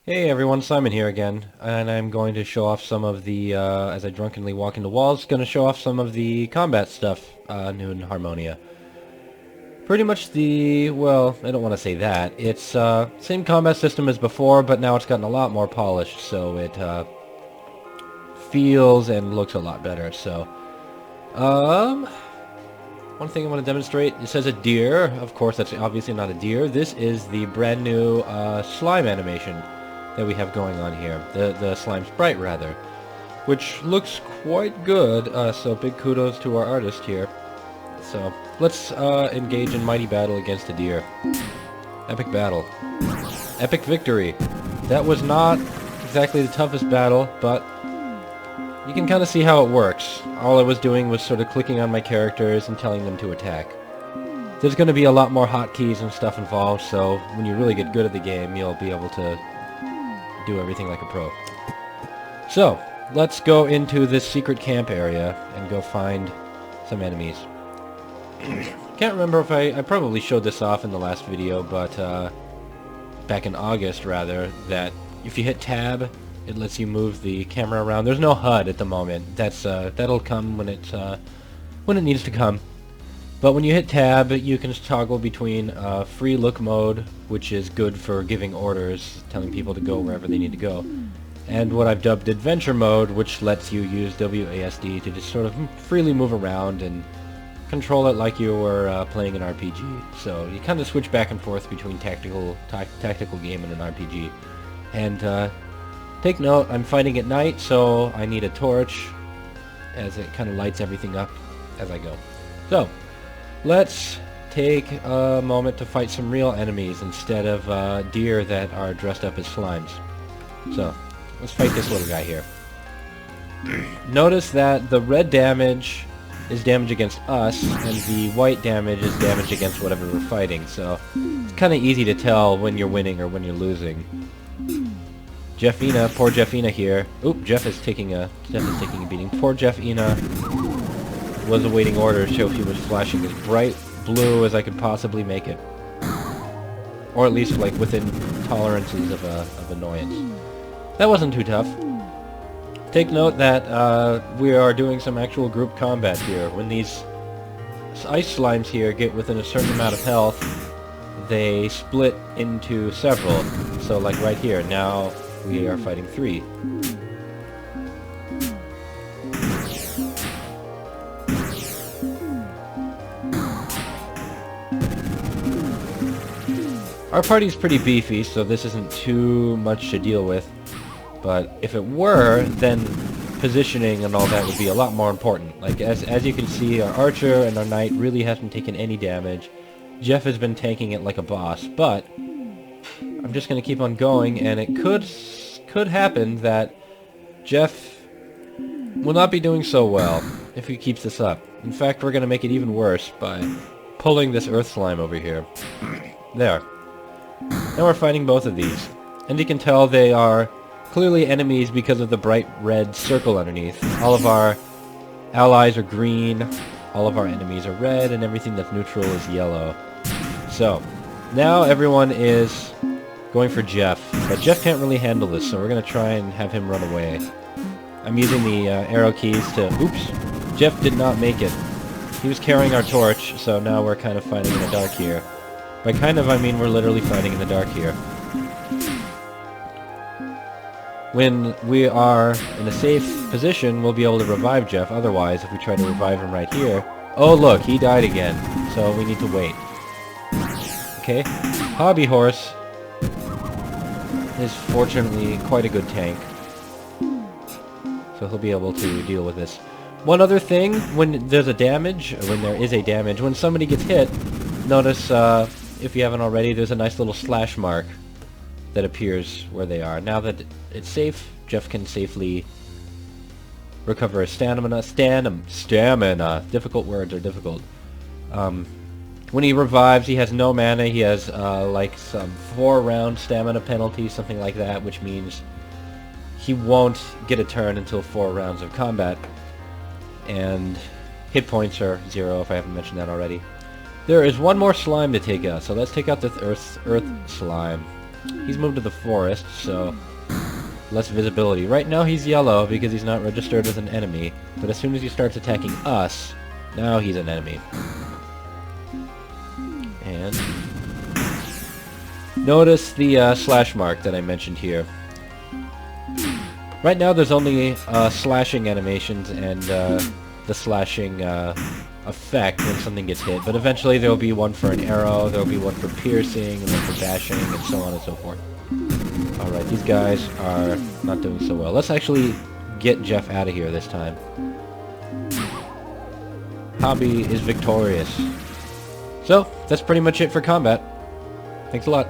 Hey everyone, Simon here again, and I'm going to show off some of the, as I drunkenly walk into walls, going to show off some of the combat stuff new in Harmonia. Pretty much well, I don't want to say that. It's same combat system as before, but now it's gotten a lot more polished, so it feels and looks a lot better. So, um, one thing I want to demonstrate, it says a deer. Of course, that's obviously not a deer. This is the brand new slime animation that we have going on here. The slime sprite, rather. Which looks quite good, so big kudos to our artist here. So, let's engage in mighty battle against a deer. Epic battle. Epic victory. That was not exactly the toughest battle, but you can kind of see how it works. All I was doing was sort of clicking on my characters and telling them to attack. There's going to be a lot more hotkeys and stuff involved, so when you really get good at the game, you'll be able to do everything like a pro. So, let's go into this secret camp area and go find some enemies. Can't remember if I probably showed this off in the last video, but back in August, rather, that if you hit tab, it lets you move the camera around. There's no HUD at the moment. That'll come when it needs to come. But when you hit tab, you can toggle between free look mode, which is good for giving orders, telling people to go wherever they need to go, and what I've dubbed adventure mode, which lets you use WASD to just sort of freely move around and control it like you were playing an RPG. So you kind of switch back and forth between tactical game and an RPG. And take note, I'm fighting at night, so I need a torch, as it kind of lights everything up as I go. So, let's take a moment to fight some real enemies instead of deer that are dressed up as slimes. So, let's fight this little guy here. Notice that the red damage is damage against us, and the white damage is damage against whatever we're fighting, so it's kind of easy to tell when you're winning or when you're losing. Jeffina, poor Jeffina here. Oop, Jeff is taking a beating. Poor Jeffina was awaiting orders, so he was flashing as bright blue as I could possibly make it. Or at least, like, within tolerances of annoyance. That wasn't too tough. Take note that we are doing some actual group combat here. When these ice slimes here get within a certain amount of health, they split into several. So, like right here, now we are fighting 3. Our party's pretty beefy, so this isn't too much to deal with. But if it were, then positioning and all that would be a lot more important. Like, as you can see, our archer and our knight really hasn't taken any damage. Jeff has been tanking it like a boss, but I'm just going to keep on going, and it could happen that Jeff will not be doing so well if he keeps this up. In fact, we're going to make it even worse by pulling this earth slime over here. There. Now we're fighting both of these. And you can tell they are clearly enemies because of the bright red circle underneath. All of our allies are green, all of our enemies are red, and everything that's neutral is yellow. So, now everyone is going for Jeff, but Jeff can't really handle this, so we're going to try and have him run away. I'm using the arrow keys to... Oops! Jeff did not make it. He was carrying our torch, so now we're kind of fighting in the dark here. By kind of, I mean we're literally fighting in the dark here. When we are in a safe position, we'll be able to revive Jeff. Otherwise, if we try to revive him right here... Oh, look, he died again. So we need to wait. Okay. Hobby Horse is fortunately quite a good tank. So he'll be able to deal with this. One other thing, when there is a damage, when somebody gets hit, notice, if you haven't already, there's a nice little slash mark that appears where they are. Now that it's safe, Jeff can safely recover his stamina. Difficult words are difficult. When he revives, he has no mana. He has like some 4-round stamina penalty, something like that, which means he won't get a turn until 4 rounds of combat. And hit points are 0, if I haven't mentioned that already. There is one more slime to take out, so let's take out this earth slime. He's moved to the forest, so less visibility. Right now he's yellow because he's not registered as an enemy, but as soon as he starts attacking us, now he's an enemy. And notice the slash mark that I mentioned here. Right now there's only slashing animations and the slashing effect when something gets hit, but eventually there will be one for an arrow, there will be one for piercing, and one for bashing, and so on and so forth. Alright, these guys are not doing so well. Let's actually get Jeff out of here this time. Hobby is victorious. So, that's pretty much it for combat. Thanks a lot.